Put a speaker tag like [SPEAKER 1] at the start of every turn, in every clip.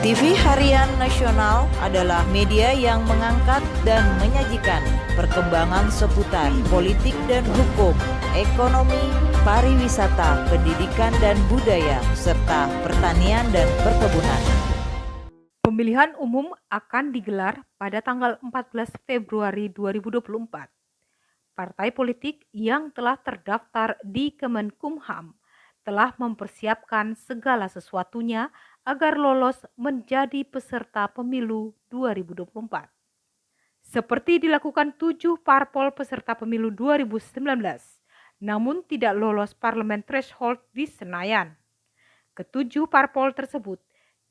[SPEAKER 1] TV Harian Nasional adalah media yang mengangkat dan menyajikan perkembangan seputar politik dan hukum, ekonomi, pariwisata, pendidikan dan budaya, serta pertanian dan perkebunan.
[SPEAKER 2] Pemilihan umum akan digelar pada tanggal 14 Februari 2024. Partai politik yang telah terdaftar di Kemenkumham telah mempersiapkan segala sesuatunya agar lolos menjadi peserta pemilu 2024. Seperti dilakukan 7 parpol peserta pemilu 2019, namun tidak lolos parlemen threshold di Senayan. Ketujuh parpol tersebut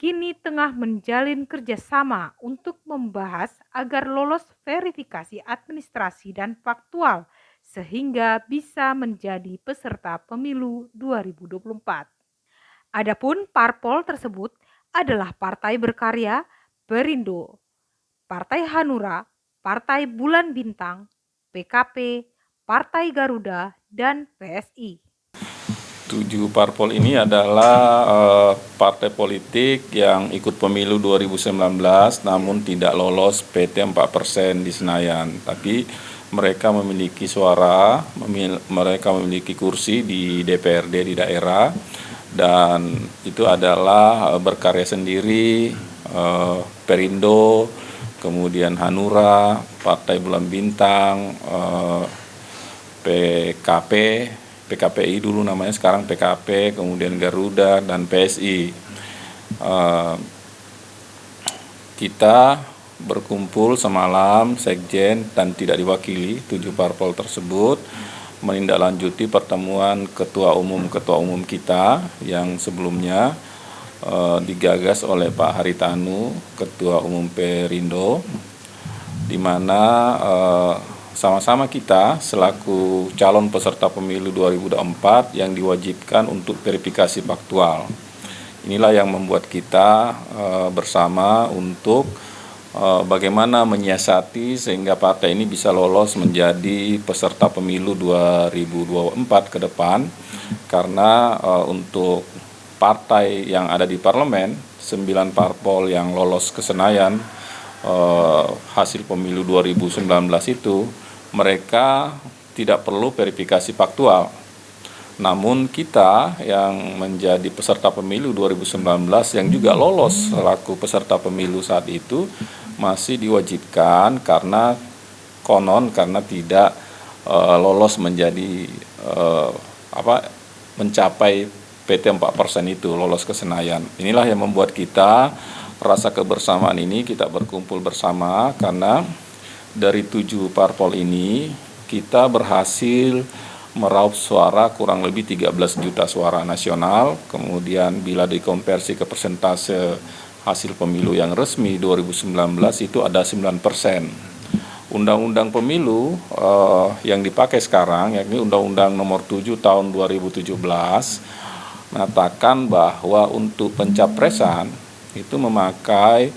[SPEAKER 2] kini tengah menjalin kerjasama untuk membahas agar lolos verifikasi administrasi dan faktual sehingga bisa menjadi peserta pemilu 2024. Adapun parpol tersebut adalah Partai Berkarya, Perindo, Partai Hanura, Partai Bulan Bintang, PKP, Partai Garuda, dan PSI.
[SPEAKER 3] 7 parpol ini adalah partai politik yang ikut pemilu 2019 namun tidak lolos PT 4% di Senayan. Tapi mereka memiliki suara, mereka memiliki kursi di DPRD di daerah, dan itu adalah Berkarya sendiri, Perindo, kemudian Hanura, Partai Bulan Bintang, PKPI dulu namanya, sekarang PKP, kemudian Garuda, dan PSI. Kita berkumpul semalam, sekjen dan tidak diwakili 7 parpol tersebut menindaklanjuti pertemuan ketua umum kita yang sebelumnya digagas oleh Pak Haritanu, ketua umum Perindo, di mana sama-sama kita selaku calon peserta pemilu 2024 yang diwajibkan untuk verifikasi faktual. Inilah yang membuat kita bersama untuk bagaimana menyiasati sehingga partai ini bisa lolos menjadi peserta pemilu 2024 ke depan, karena untuk partai yang ada di parlemen, 9 parpol yang lolos ke Senayan hasil pemilu 2019 itu, mereka tidak perlu verifikasi faktual. Namun kita yang menjadi peserta pemilu 2019 yang juga lolos selaku peserta pemilu saat itu masih diwajibkan karena tidak lolos menjadi mencapai PT 4% itu, lolos ke Senayan. Inilah yang membuat kita rasa kebersamaan ini, kita berkumpul bersama karena dari 7 parpol ini kita berhasil meraup suara kurang lebih 13 juta suara nasional. Kemudian bila dikonversi ke persentase hasil pemilu yang resmi 2019 itu ada 9%. Undang-undang pemilu yang dipakai sekarang, yakni Undang-Undang Nomor 7 Tahun 2017, mengatakan bahwa untuk pencapresan itu memakai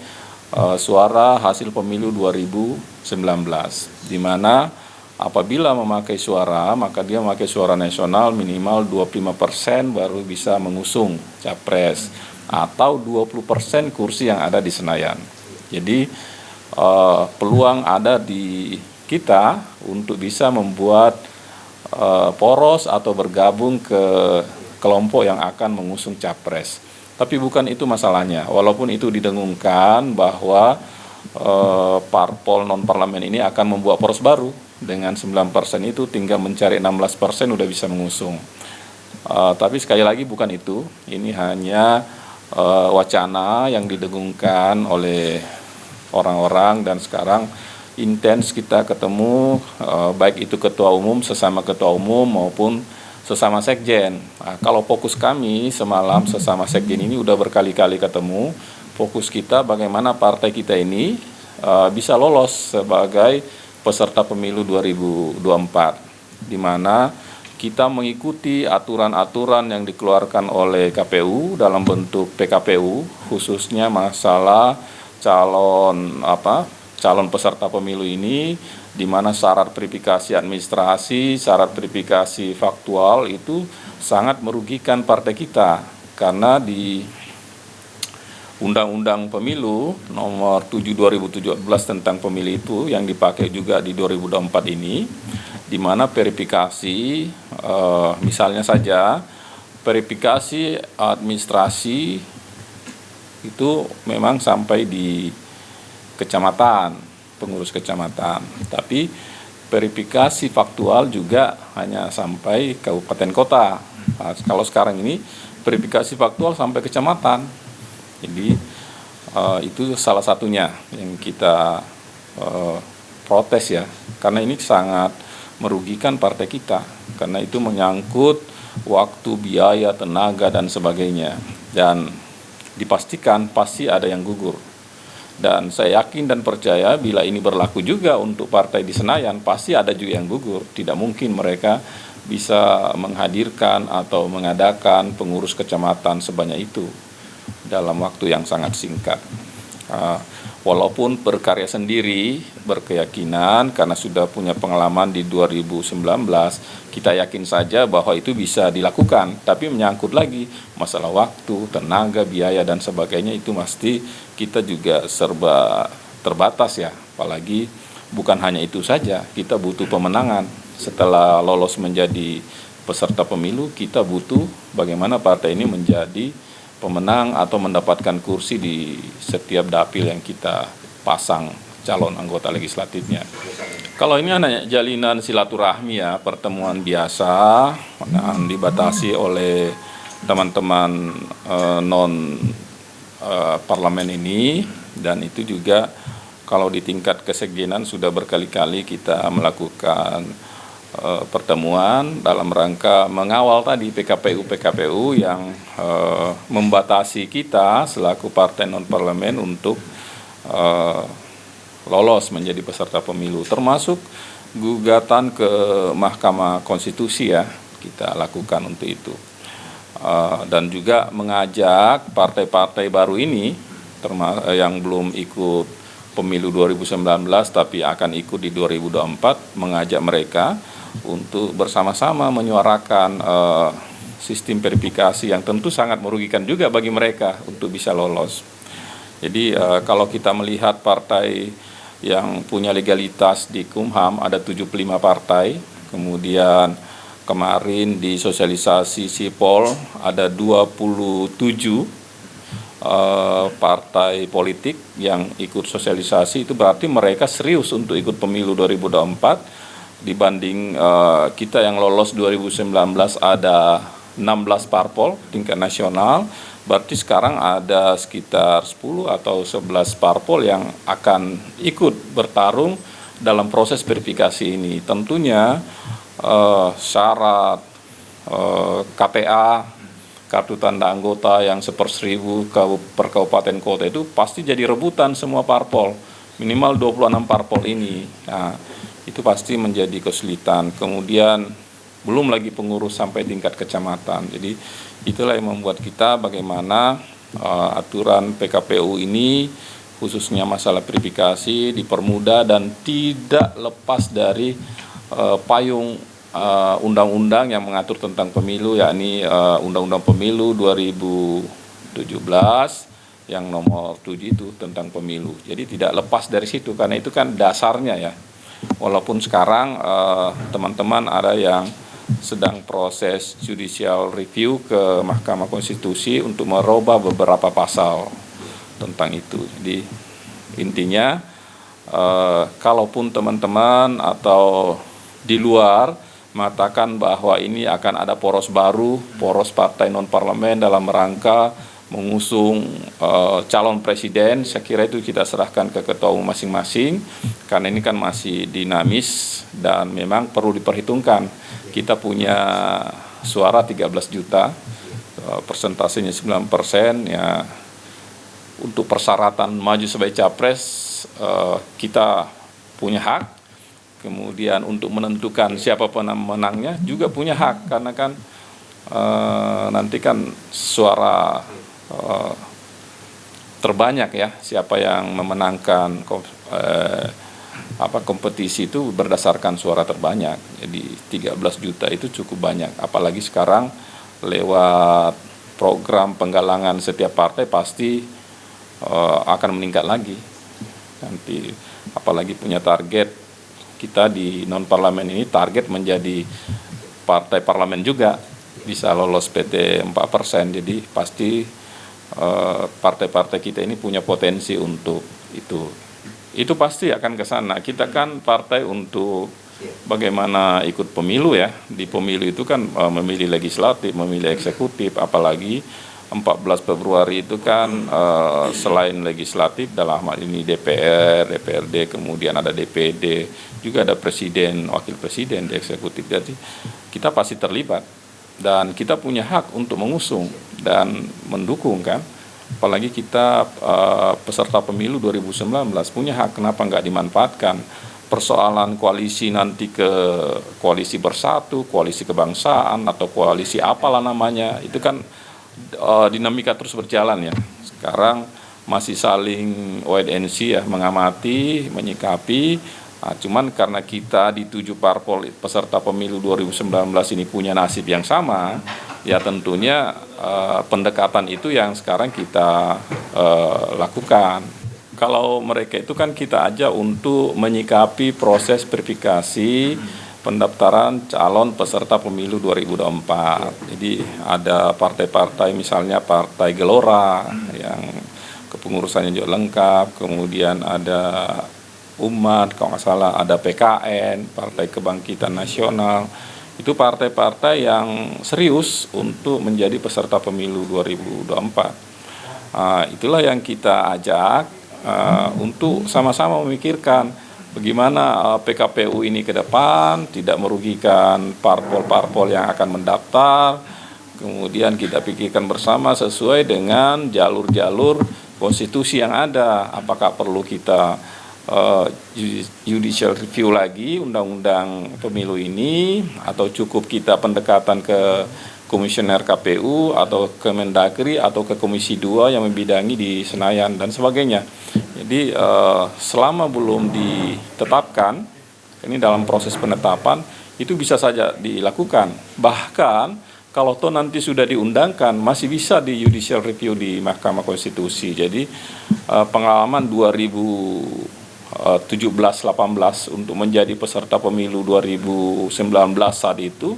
[SPEAKER 3] suara hasil pemilu 2019, di mana apabila memakai suara, maka dia memakai suara nasional minimal 25% baru bisa mengusung capres, atau 20% kursi yang ada di Senayan. Jadi peluang ada di kita untuk bisa membuat poros atau bergabung ke kelompok yang akan mengusung capres. Tapi bukan itu masalahnya, walaupun itu didengungkan bahwa parpol non-parlemen ini akan membuat poros baru. Dengan 9% itu tinggal mencari 16% udah bisa mengusung. Tapi sekali lagi bukan itu, ini hanya wacana yang didengungkan oleh orang-orang, dan sekarang intens kita ketemu baik itu ketua umum, sesama ketua umum maupun sesama sekjen. Nah, kalau fokus kami semalam sesama sekjen ini udah berkali-kali ketemu, fokus kita bagaimana partai kita ini bisa lolos sebagai peserta pemilu 2024, di mana kita mengikuti aturan-aturan yang dikeluarkan oleh KPU dalam bentuk PKPU, khususnya masalah calon peserta pemilu ini, di mana syarat verifikasi administrasi, syarat verifikasi faktual itu sangat merugikan partai kita, karena di Undang-Undang Pemilu nomor 7 2017 tentang pemilu itu yang dipakai juga di 2024 ini, di mana verifikasi misalnya saja verifikasi administrasi itu memang sampai di kecamatan, pengurus kecamatan, tapi verifikasi faktual juga hanya sampai kabupaten kota. Nah, kalau sekarang ini verifikasi faktual sampai kecamatan. Jadi itu salah satunya yang kita protes ya, karena ini sangat merugikan partai kita, karena itu menyangkut waktu, biaya, tenaga, dan sebagainya, dan dipastikan pasti ada yang gugur. Dan saya yakin dan percaya bila ini berlaku juga untuk partai di Senayan, pasti ada juga yang gugur. Tidak mungkin mereka bisa menghadirkan atau mengadakan pengurus kecamatan sebanyak itu dalam waktu yang sangat singkat. Walaupun berkarya sendiri, berkeyakinan karena sudah punya pengalaman di 2019, kita yakin saja bahwa itu bisa dilakukan. Tapi menyangkut lagi masalah waktu, tenaga, biaya, dan sebagainya, itu pasti kita juga serba terbatas ya. Apalagi bukan hanya itu saja, kita butuh pemenangan. Setelah lolos menjadi peserta pemilu, kita butuh bagaimana partai ini menjadi pemenang atau mendapatkan kursi di setiap dapil yang kita pasang calon anggota legislatifnya. Kalau ini hanya jalinan silaturahmi ya, pertemuan biasa yang dibatasi oleh teman-teman non parlemen ini, dan itu juga kalau di tingkat kesekjenan sudah berkali-kali kita melakukan pertemuan dalam rangka mengawal tadi PKPU yang membatasi kita selaku partai non-parlemen untuk lolos menjadi peserta pemilu, termasuk gugatan ke Mahkamah Konstitusi ya, kita lakukan untuk itu. Dan juga mengajak partai-partai baru ini yang belum ikut pemilu 2019 tapi akan ikut di 2024, mengajak mereka untuk bersama-sama menyuarakan sistem verifikasi yang tentu sangat merugikan juga bagi mereka untuk bisa lolos. Jadi kalau kita melihat partai yang punya legalitas di Kumham ada 75 partai, kemudian kemarin di sosialisasi Sipol ada 27 partai politik yang ikut sosialisasi, itu berarti mereka serius untuk ikut pemilu 2024. Dibanding kita yang lolos 2019 ada 16 parpol tingkat nasional, berarti sekarang ada sekitar 10 atau 11 parpol yang akan ikut bertarung dalam proses verifikasi ini. Tentunya syarat KTA, kartu tanda anggota yang 1/1000 per kabupaten kota itu pasti jadi rebutan semua parpol, minimal 26 parpol ini. Nah, itu pasti menjadi kesulitan. Kemudian belum lagi pengurus sampai tingkat kecamatan. Jadi itulah yang membuat kita bagaimana aturan PKPU ini khususnya masalah verifikasi dipermudah dan tidak lepas dari payung undang-undang yang mengatur tentang pemilu, yakni Undang-Undang Pemilu 2017 yang nomor 7 itu tentang pemilu. Jadi tidak lepas dari situ, karena itu kan dasarnya ya. Walaupun sekarang teman-teman ada yang sedang proses judicial review ke Mahkamah Konstitusi untuk merubah beberapa pasal tentang itu. Jadi intinya kalaupun teman-teman atau di luar mengatakan bahwa ini akan ada poros baru, poros partai non-parlemen dalam rangka mengusung calon presiden, saya kira itu kita serahkan ke ketua umum masing-masing, karena ini kan masih dinamis dan memang perlu diperhitungkan. Kita punya suara 13 juta, persentasenya 9%, ya untuk persyaratan maju sebagai capres kita punya hak. Kemudian untuk menentukan siapa pemenangnya juga punya hak, karena kan nanti kan suara terbanyak ya, siapa yang memenangkan kompetisi itu berdasarkan suara terbanyak. Jadi 13 juta itu cukup banyak, apalagi sekarang lewat program penggalangan setiap partai pasti akan meningkat lagi. Nanti apalagi punya target, kita di non-parlemen ini target menjadi partai parlemen juga, bisa lolos PT 4%. Jadi pasti partai-partai kita ini punya potensi untuk itu. Itu pasti akan ke sana. Kita kan partai untuk bagaimana ikut pemilu ya. Di pemilu itu kan memilih legislatif, memilih eksekutif, apalagi 14 Februari itu kan selain legislatif dalam hal ini DPR, DPRD, kemudian ada DPD, juga ada presiden, wakil presiden di eksekutif. Jadi kita pasti terlibat dan kita punya hak untuk mengusung dan mendukung kan. Apalagi kita peserta pemilu 2019 punya hak, kenapa nggak dimanfaatkan? Persoalan koalisi nanti ke koalisi bersatu, koalisi kebangsaan, atau koalisi apalah namanya, itu kan dinamika terus berjalan ya. Sekarang masih saling wait and see ya, mengamati, menyikapi. Nah, cuman karena kita di 7 parpol peserta pemilu 2019 ini punya nasib yang sama, ya tentunya pendekatan itu yang sekarang kita lakukan. Kalau mereka itu kan kita ajak untuk menyikapi proses verifikasi pendaftaran calon peserta pemilu 2024. Jadi ada partai-partai, misalnya Partai Gelora yang kepengurusannya juga lengkap, kemudian ada Umat, kalau nggak salah ada PKN, Partai Kebangkitan Nasional. Itu partai-partai yang serius untuk menjadi peserta pemilu 2024. Itulah yang kita ajak untuk sama-sama memikirkan bagaimana PKPU ini ke depan tidak merugikan parpol-parpol yang akan mendaftar. Kemudian kita pikirkan bersama sesuai dengan jalur-jalur konstitusi yang ada. Apakah perlu kita judicial review lagi undang-undang pemilu ini, atau cukup kita pendekatan ke komisioner KPU atau ke Mendagri atau ke Komisi 2 yang membidangi di Senayan dan sebagainya. Jadi selama belum ditetapkan, ini dalam proses penetapan, itu bisa saja dilakukan. Bahkan kalau toh nanti sudah diundangkan, masih bisa di judicial review di Mahkamah Konstitusi. Jadi pengalaman 2017-18 untuk menjadi peserta pemilu 2019 saat itu,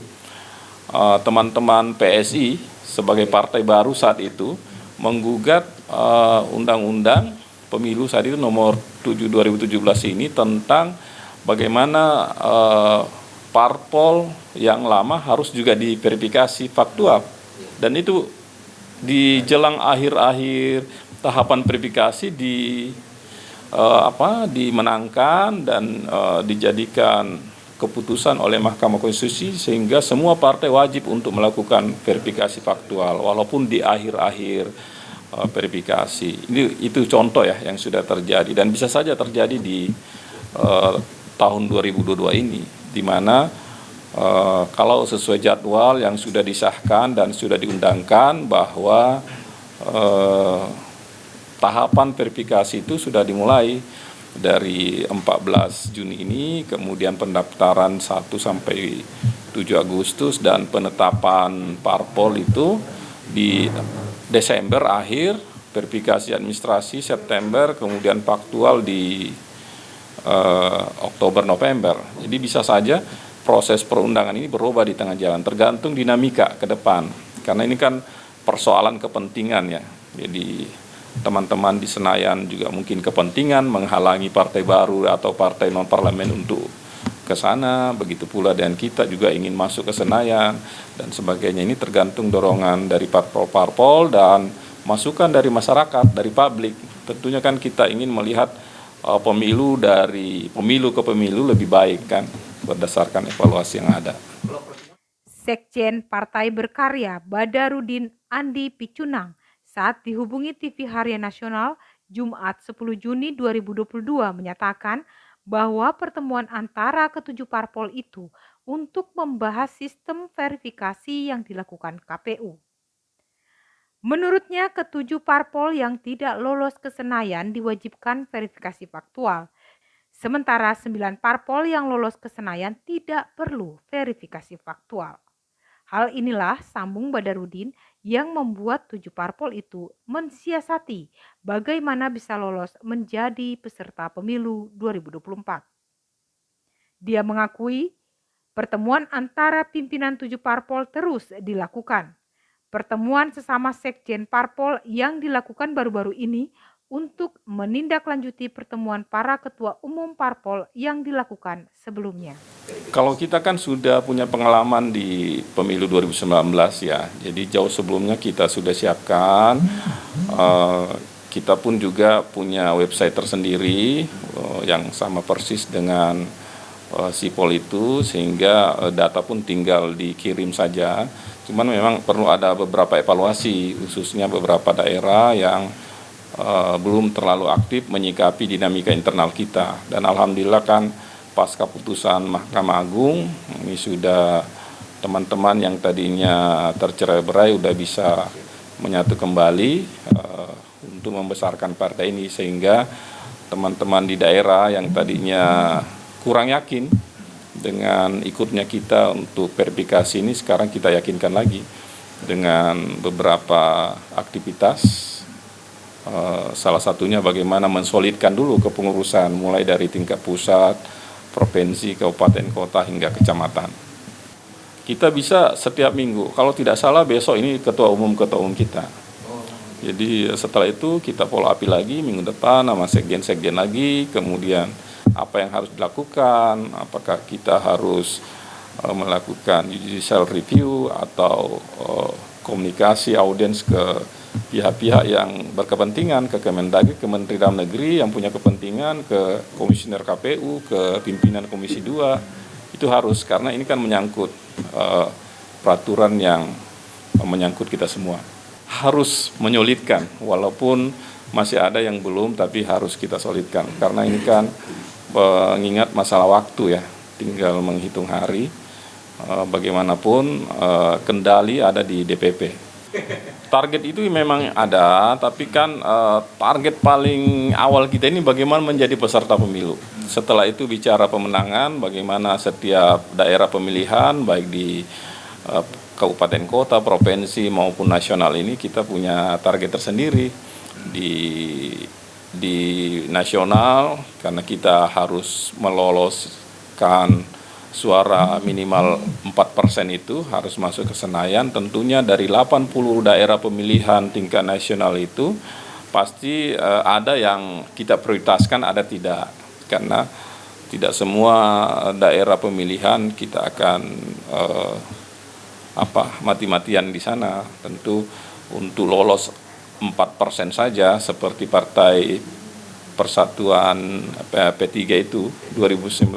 [SPEAKER 3] teman-teman PSI sebagai partai baru saat itu menggugat undang-undang pemilu saat itu nomor 7 2017 ini tentang bagaimana parpol yang lama harus juga diverifikasi faktual, dan itu di jelang akhir-akhir tahapan verifikasi dimenangkan dan dijadikan keputusan oleh Mahkamah Konstitusi, sehingga semua partai wajib untuk melakukan verifikasi faktual walaupun di akhir-akhir verifikasi. Itu contoh ya yang sudah terjadi dan bisa saja terjadi di tahun 2022 ini, di mana kalau sesuai jadwal yang sudah disahkan dan sudah diundangkan bahwa tahapan verifikasi itu sudah dimulai dari 14 Juni ini, kemudian pendaftaran 1 sampai 7 Agustus dan penetapan parpol itu di Desember akhir, verifikasi administrasi September, kemudian faktual di Oktober November. Jadi bisa saja proses perundangan ini berubah di tengah jalan, tergantung dinamika ke depan. Karena ini kan persoalan kepentingan ya. Jadi teman-teman di Senayan juga mungkin kepentingan menghalangi partai baru atau partai non-parlemen untuk ke sana, begitu pula dan kita juga ingin masuk ke Senayan dan sebagainya. Ini tergantung dorongan dari parpol-parpol dan masukan dari masyarakat, dari publik. Tentunya kan kita ingin melihat pemilu dari pemilu ke pemilu lebih baik kan, berdasarkan evaluasi yang ada.
[SPEAKER 2] Sekjen Partai Berkarya Badarudin Andi Picunang saat dihubungi TV Harian Nasional Jumat 10 Juni 2022 menyatakan bahwa pertemuan antara ketujuh parpol itu untuk membahas sistem verifikasi yang dilakukan KPU. Menurutnya, ketujuh parpol yang tidak lolos ke Senayan diwajibkan verifikasi faktual, sementara 9 parpol yang lolos ke Senayan tidak perlu verifikasi faktual. Hal inilah, sambung Badarudin, yang membuat 7 parpol itu mensiasati bagaimana bisa lolos menjadi peserta pemilu 2024. Dia mengakui pertemuan antara pimpinan 7 parpol terus dilakukan. Pertemuan sesama sekjen parpol yang dilakukan baru-baru ini untuk menindaklanjuti pertemuan para ketua umum parpol yang dilakukan sebelumnya.
[SPEAKER 3] Kalau kita kan sudah punya pengalaman di pemilu 2019 ya, jadi jauh sebelumnya kita sudah siapkan, kita pun juga punya website tersendiri yang sama persis dengan Sipol itu, sehingga data pun tinggal dikirim saja. Cuman memang perlu ada beberapa evaluasi, khususnya beberapa daerah yang belum terlalu aktif menyikapi dinamika internal kita. Dan alhamdulillah kan pasca putusan Mahkamah Agung, ini sudah teman-teman yang tadinya tercerai-berai udah bisa menyatu kembali untuk membesarkan partai ini, sehingga teman-teman di daerah yang tadinya kurang yakin dengan ikutnya kita untuk verifikasi ini, sekarang kita yakinkan lagi dengan beberapa aktivitas. Salah satunya bagaimana mensolidkan dulu kepengurusan mulai dari tingkat pusat, provinsi, kabupaten, kota hingga kecamatan. Kita bisa setiap minggu, kalau tidak salah besok ini ketua umum kita. Jadi setelah itu kita follow up lagi minggu depan sama sekjen-sekjen lagi, kemudian apa yang harus dilakukan, apakah kita harus melakukan judicial review atau komunikasi audiens ke pihak-pihak yang berkepentingan, ke Kemendagri, ke Menteri Dalam Negeri yang punya kepentingan, ke Komisioner KPU, ke pimpinan Komisi 2, itu harus, karena ini kan menyangkut peraturan yang menyangkut kita semua. Harus menyulitkan, walaupun masih ada yang belum, tapi harus kita solidkan, karena ini kan mengingat masalah waktu ya, tinggal menghitung hari. Bagaimanapun kendali ada di DPP. Target itu memang ada, tapi kan target paling awal kita ini bagaimana menjadi peserta pemilu. Setelah itu bicara pemenangan, bagaimana setiap daerah pemilihan, baik di kabupaten kota, provinsi maupun nasional ini kita punya target tersendiri. Di nasional, karena kita harus meloloskan suara minimal 4% itu harus masuk ke Senayan. Tentunya dari 80 daerah pemilihan tingkat nasional itu pasti ada yang kita prioritaskan, ada tidak. Karena tidak semua daerah pemilihan kita akan mati-matian di sana. Tentu untuk lolos 4% saja, seperti Partai Persatuan P3 itu 2019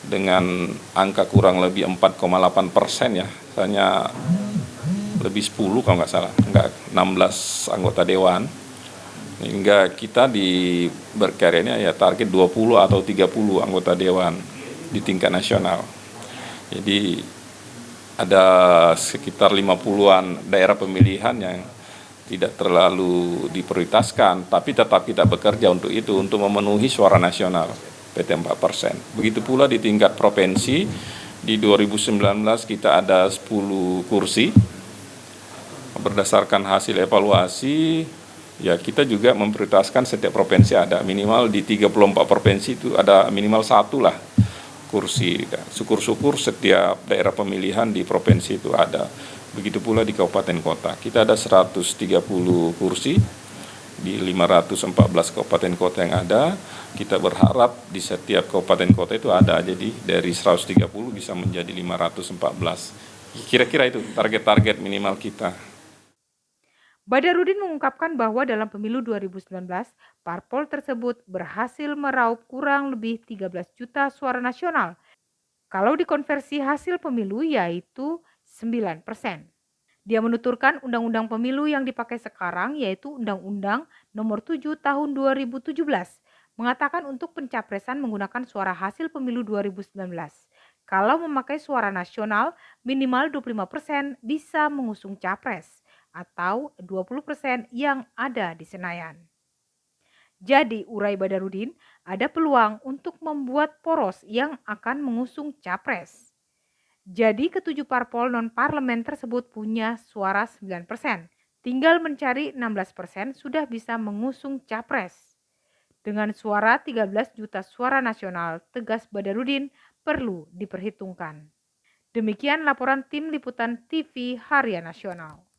[SPEAKER 3] dengan angka kurang lebih 4,8% ya, hanya lebih 10 kalau nggak salah, 16 anggota dewan, hingga kita di berkaryanya ya target 20 atau 30 anggota dewan di tingkat nasional. Jadi ada sekitar 50-an daerah pemilihan yang tidak terlalu diprioritaskan, tapi tetap kita bekerja untuk itu, untuk memenuhi suara nasional PT 4%. Begitu pula di tingkat provinsi, di 2019 kita ada 10 kursi. Berdasarkan hasil evaluasi, ya kita juga memprioritaskan setiap provinsi ada minimal di 34 provinsi itu ada minimal 1 lah kursi. Syukur-syukur setiap daerah pemilihan di provinsi itu ada. Begitu pula di kabupaten kota. Kita ada 130 kursi di 514 kabupaten kota yang ada. Kita berharap di setiap kabupaten kota itu ada. Jadi dari 130 bisa menjadi 514. Kira-kira itu target-target minimal kita.
[SPEAKER 2] Badarudin mengungkapkan bahwa dalam pemilu 2019, parpol tersebut berhasil meraup kurang lebih 13 juta suara nasional. Kalau dikonversi hasil pemilu yaitu 9%. Dia menuturkan undang-undang pemilu yang dipakai sekarang yaitu Undang-Undang Nomor 7 Tahun 2017 mengatakan untuk pencapresan menggunakan suara hasil pemilu 2019. Kalau memakai suara nasional minimal 25% bisa mengusung capres atau 20% yang ada di Senayan. Jadi urai Badarudin ada peluang untuk membuat poros yang akan mengusung capres. Jadi ketujuh parpol non-parlemen tersebut punya suara 9%. Tinggal mencari 16% sudah bisa mengusung capres. Dengan suara 13 juta suara nasional, tegas Badarudin, perlu diperhitungkan. Demikian laporan tim liputan TV Harian Nasional.